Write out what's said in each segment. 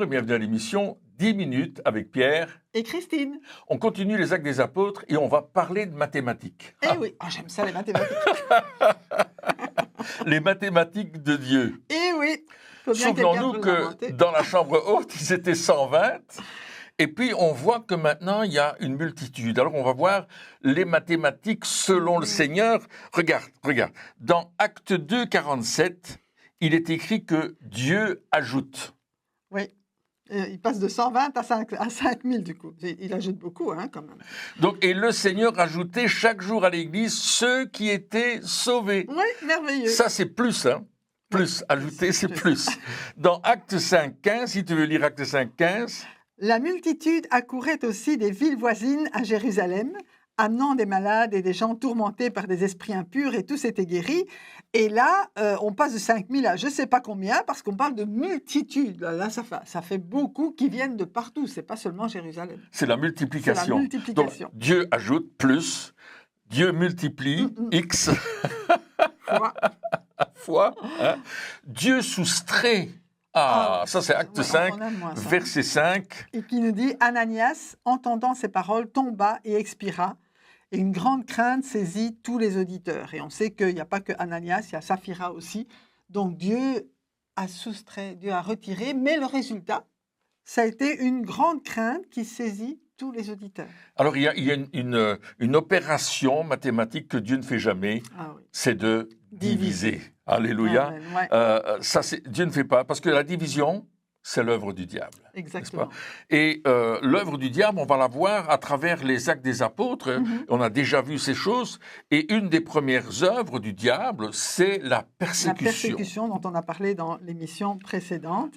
bienvenue à l'émission 10 minutes avec Pierre et Christine. On continue les Actes des Apôtres et on va parler de mathématiques. Eh oui, j'aime ça les mathématiques. Les mathématiques de Dieu. Eh oui. Souvenons-nous que dans la chambre haute, ils étaient 120. Et puis, on voit que maintenant, il y a une multitude. Alors, on va voir les mathématiques selon le Seigneur. Regarde. Dans Acte 2, 47, il est écrit que Dieu ajoute. Oui. Il passe de 120 à 5000, du coup. Il ajoute beaucoup, quand même. Donc, et le Seigneur ajoutait chaque jour à l'Église ceux qui étaient sauvés. Oui, merveilleux. Ça, c'est plus, Plus. Ajouter, c'est plus. Dans Acte 5, 15, si tu veux lire Acte 5, 15... La multitude accourait aussi des villes voisines à Jérusalem, amenant des malades et des gens tourmentés par des esprits impurs, et tous étaient guéris. Et là, on passe de 5000 à je ne sais pas combien, parce qu'on parle de multitude. Là, ça fait beaucoup qui viennent de partout. Ce n'est pas seulement Jérusalem. C'est la multiplication. C'est la multiplication. Donc, Dieu ajoute plus, Dieu multiplie, X, fois, Dieu soustrait. Ça c'est Acte 5, verset 5. Et qui nous dit, Ananias, entendant ces paroles, tomba et expira. Et une grande crainte saisit tous les auditeurs. Et on sait qu'il n'y a pas que Ananias, il y a Saphira aussi. Donc Dieu a soustrait, Dieu a retiré. Mais le résultat, ça a été une grande crainte qui saisit tous les auditeurs. Alors il y a une opération mathématique que Dieu ne fait jamais, c'est de diviser. Alléluia. Ça, Dieu ne fait pas, parce que la division, c'est l'œuvre du diable. Exactement. Et l'œuvre du diable, on va la voir à travers les Actes des Apôtres. On a déjà vu ces choses. Et une des premières œuvres du diable, c'est la persécution. La persécution dont on a parlé dans l'émission précédente.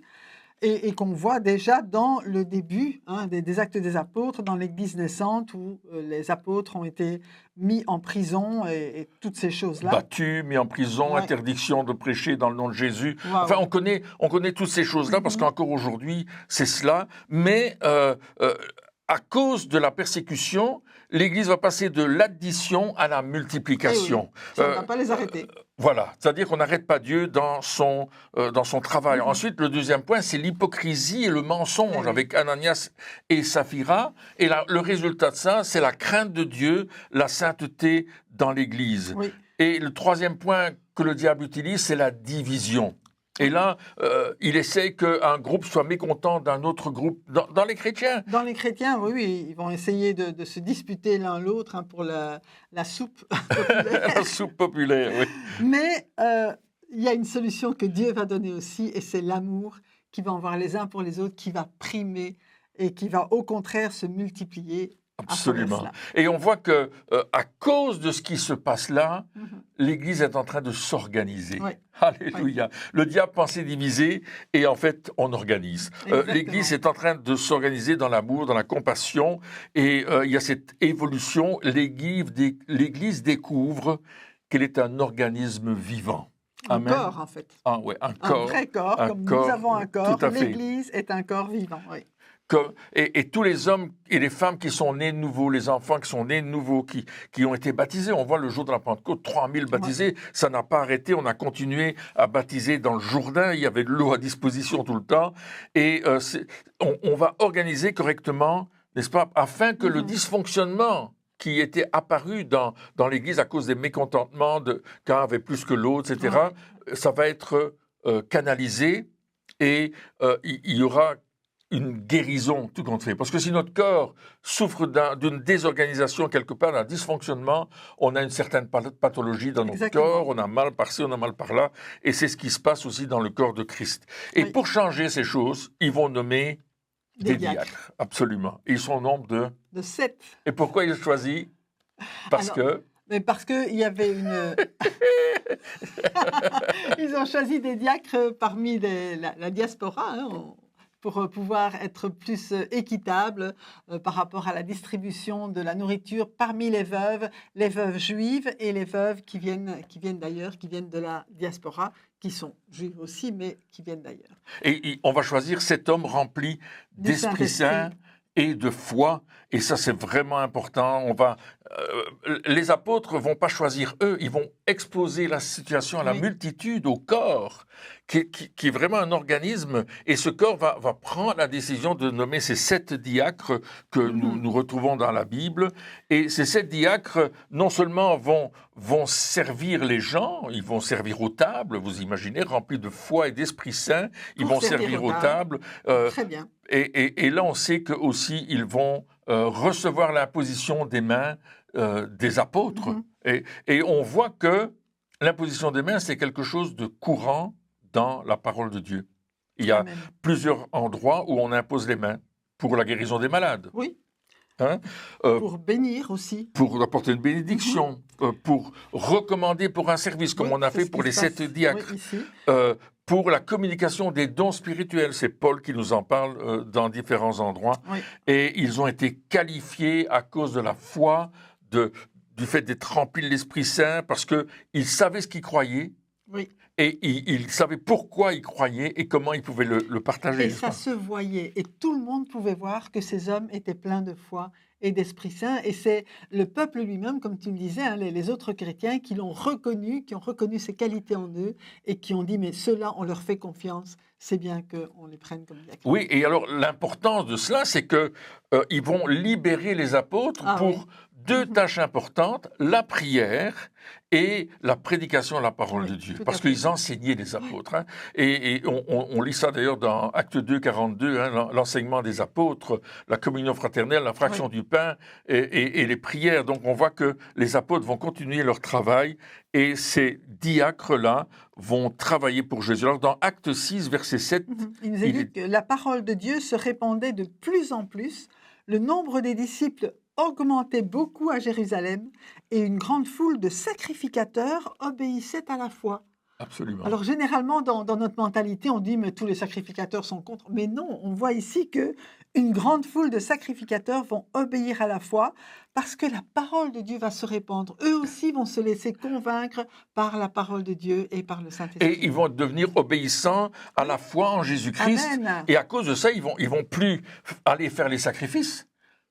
Et qu'on voit déjà dans le début des Actes des Apôtres, dans l'Église naissante, où les apôtres ont été mis en prison et toutes ces choses-là. Battus, mis en prison, interdiction de prêcher dans le nom de Jésus. Enfin, on connaît toutes ces choses-là parce qu'encore aujourd'hui, c'est cela. Mais à cause de la persécution, l'Église va passer de l'addition à la multiplication. Ça, on ne va pas les arrêter. Voilà, c'est-à-dire qu'on n'arrête pas Dieu dans son travail. Ensuite, le deuxième point, c'est l'hypocrisie et le mensonge avec Ananias et Saphira. Et là, le résultat de ça, c'est la crainte de Dieu, la sainteté dans l'Église. Oui. Et le troisième point que le diable utilise, c'est la division. Et là, il essaie qu'un groupe soit mécontent d'un autre groupe, dans les chrétiens. Dans les chrétiens, oui, ils vont essayer de se disputer l'un l'autre pour la soupe populaire. La soupe populaire, oui. Mais il y a une solution que Dieu va donner aussi, et c'est l'amour qui va envers les uns pour les autres, qui va primer et qui va au contraire se multiplier. Absolument. Et on voit que à cause de ce qui se passe là, l'Église est en train de s'organiser. Oui. Alléluia. Oui. Le diable pensait diviser et en fait, on organise. L'Église est en train de s'organiser dans l'amour, dans la compassion et il y a cette évolution. L'Église découvre qu'elle est un organisme vivant. Un corps, en fait. Un corps. Un vrai corps, comme nous avons un corps. L'Église est un corps vivant, oui. Et tous les hommes et les femmes qui sont nés de nouveau, les enfants qui sont nés de nouveau, qui ont été baptisés. On voit le jour de la Pentecôte, 3000 baptisés. Ça n'a pas arrêté. On a continué à baptiser dans le Jourdain. Il y avait de l'eau à disposition tout le temps. Et on va organiser correctement, n'est-ce pas, afin que le dysfonctionnement qui était apparu dans l'Église à cause des mécontentements qu'un avait plus que l'autre, etc., ça va être canalisé et il y aura une guérison, tout compte fait. Parce que si notre corps souffre d'une désorganisation quelque part, d'un dysfonctionnement, on a une certaine pathologie dans notre corps, on a mal par-ci, on a mal par-là, et c'est ce qui se passe aussi dans le corps de Christ. Et pour changer ces choses, ils vont nommer des diacres. Absolument. Et ils sont au nombre de 7. Et pourquoi ils ont choisi ? Parce qu'il y avait une... Ils ont choisi des diacres parmi la diaspora, pour pouvoir être plus équitable par rapport à la distribution de la nourriture parmi les veuves juives et les veuves qui viennent d'ailleurs, qui viennent de la diaspora, qui sont juives aussi, mais qui viennent d'ailleurs. Et on va choisir cet homme rempli d'Esprit Saint et de foi, et ça c'est vraiment important. On va les apôtres vont pas choisir eux, ils vont exposer la situation à la multitude, au corps, qui est vraiment un organisme, et ce corps va prendre la décision de nommer ces 7 diacres que nous retrouvons dans la Bible, et ces 7 diacres, non seulement vont servir les gens, ils vont servir aux tables, vous imaginez, remplis de foi et d'Esprit Saint, ils vont servir aux tables. Très bien. Et là, on sait que aussi ils vont recevoir l'imposition des mains des apôtres. Et on voit que l'imposition des mains, c'est quelque chose de courant dans la parole de Dieu. Il y a plusieurs endroits où on impose les mains pour la guérison des malades. Oui. Hein? Pour bénir aussi. Pour apporter une bénédiction, pour recommander pour un service, comme on a fait pour les 7 diacres. Pour la communication des dons spirituels, c'est Paul qui nous en parle dans différents endroits. Et ils ont été qualifiés à cause de la foi, du fait d'être remplis de l'Esprit Saint, parce qu'ils savaient ce qu'ils croyaient. Et ils savaient pourquoi ils croyaient et comment ils pouvaient le partager. Et ça se voyait. Et tout le monde pouvait voir que ces hommes étaient pleins de foi et d'Esprit Saint. Et c'est le peuple lui-même, comme tu le disais, hein, les autres chrétiens qui l'ont reconnu, qui ont reconnu ces qualités en eux et qui ont dit, mais ceux-là, on leur fait confiance, c'est bien qu'on les prenne comme diacres. Oui, et alors l'importance de cela, c'est qu'ils vont libérer les apôtres pour 2 tâches importantes, la prière et la prédication de la parole de Dieu. Parce qu'ils enseignaient les apôtres. Hein. Et on lit ça d'ailleurs dans Actes 2, 42, hein, l'enseignement des apôtres, la communion fraternelle, la fraction du pain et les prières. Donc on voit que les apôtres vont continuer leur travail et ces diacres-là vont travailler pour Jésus. Alors dans Actes 6, verset 7... Il nous est dit que la parole de Dieu se répandait de plus en plus, le nombre des disciples augmentait beaucoup à Jérusalem et une grande foule de sacrificateurs obéissait à la foi. Absolument. Alors généralement, dans notre mentalité, on dit mais tous les sacrificateurs sont contre. Mais non, on voit ici que une grande foule de sacrificateurs vont obéir à la foi parce que la parole de Dieu va se répandre. Eux aussi vont se laisser convaincre par la parole de Dieu et par le Saint-Esprit. Et ils vont devenir obéissants à la foi en Jésus-Christ. Amen. Et à cause de ça, ils vont plus aller faire les sacrifices.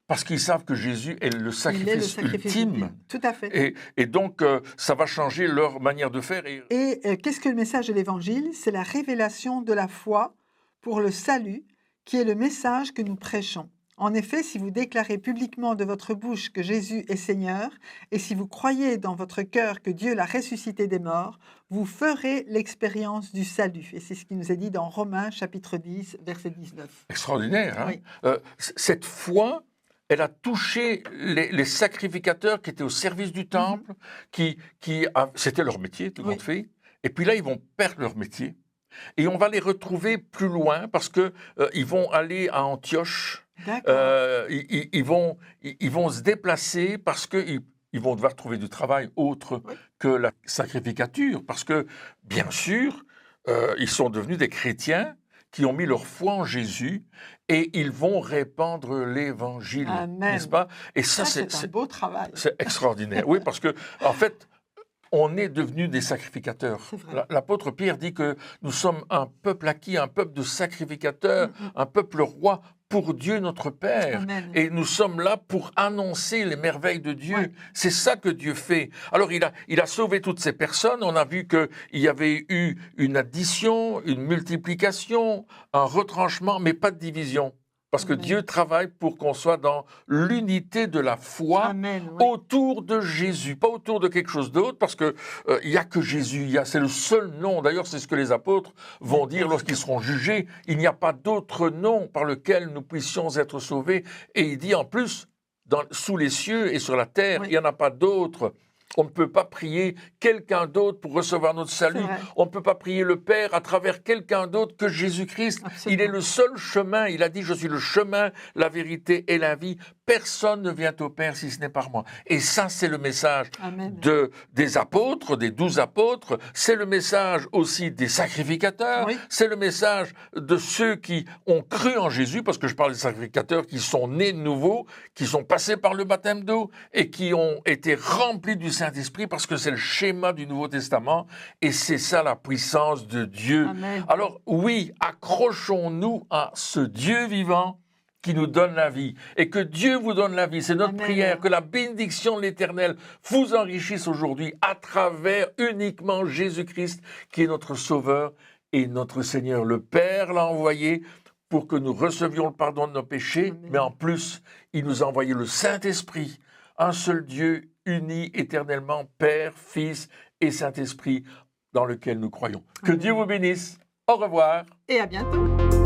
Parce qu'ils savent que Jésus est le sacrifice ultime. Tout à fait. Et donc, ça va changer leur manière de faire. Et qu'est-ce que le message de l'Évangile? C'est la révélation de la foi pour le salut, qui est le message que nous prêchons. En effet, si vous déclarez publiquement de votre bouche que Jésus est Seigneur, et si vous croyez dans votre cœur que Dieu l'a ressuscité des morts, vous ferez l'expérience du salut. Et c'est ce qui nous est dit dans Romains, chapitre 10, verset 19. Extraordinaire, hein? Cette foi... Elle a touché les sacrificateurs qui étaient au service du temple, c'était leur métier, tout le monde fait. Et puis là, ils vont perdre leur métier. Et on va les retrouver plus loin parce qu'ils vont aller à Antioche. Ils vont se déplacer parce qu'ils vont devoir trouver du travail autre que la sacrificature. Parce que, bien sûr, ils sont devenus des chrétiens qui ont mis leur foi en Jésus et ils vont répandre l'Évangile, n'est-ce pas? Et ça c'est un beau travail. C'est extraordinaire. Oui, parce que en fait, on est devenus des sacrificateurs. L'apôtre Pierre dit que nous sommes un peuple acquis, un peuple de sacrificateurs, un peuple roi pour Dieu notre Père. Amen. Et nous sommes là pour annoncer les merveilles de Dieu. C'est ça que Dieu fait. Alors il a sauvé toutes ces personnes. On a vu qu'il y avait eu une addition, une multiplication, un retranchement, mais pas de division. Parce que Dieu travaille pour qu'on soit dans l'unité de la foi autour de Jésus, pas autour de quelque chose d'autre, parce que il y a que Jésus, c'est le seul nom. D'ailleurs, c'est ce que les apôtres vont dire lorsqu'ils seront jugés. Il n'y a pas d'autre nom par lequel nous puissions être sauvés. Et il dit en plus, sous les cieux et sur la terre, il n'y en a pas d'autre. On ne peut pas prier quelqu'un d'autre pour recevoir notre salut. On ne peut pas prier le Père à travers quelqu'un d'autre que Jésus-Christ. Il est le seul chemin. Il a dit, je suis le chemin, la vérité et la vie. Personne ne vient au Père si ce n'est par moi. Et ça, c'est le message des apôtres, des 12 apôtres. C'est le message aussi des sacrificateurs. C'est le message de ceux qui ont cru en Jésus, parce que je parle des sacrificateurs qui sont nés de nouveau, qui sont passés par le baptême d'eau et qui ont été remplis du Saint-Esprit, parce que c'est le schéma du Nouveau Testament et c'est ça la puissance de Dieu. Amen. Alors oui, accrochons-nous à ce Dieu vivant qui nous donne la vie. Et que Dieu vous donne la vie. C'est notre Amen. prière. Que la bénédiction de l'Éternel vous enrichisse aujourd'hui à travers uniquement Jésus-Christ, qui est notre Sauveur et notre Seigneur. Le Père l'a envoyé pour que nous recevions le pardon de nos péchés, Amen. mais en plus, il nous a envoyé le Saint-Esprit, un seul Dieu uni éternellement, Père, Fils et Saint-Esprit, dans lequel nous croyons. Que Amen. Dieu vous bénisse. Au revoir. Et à bientôt.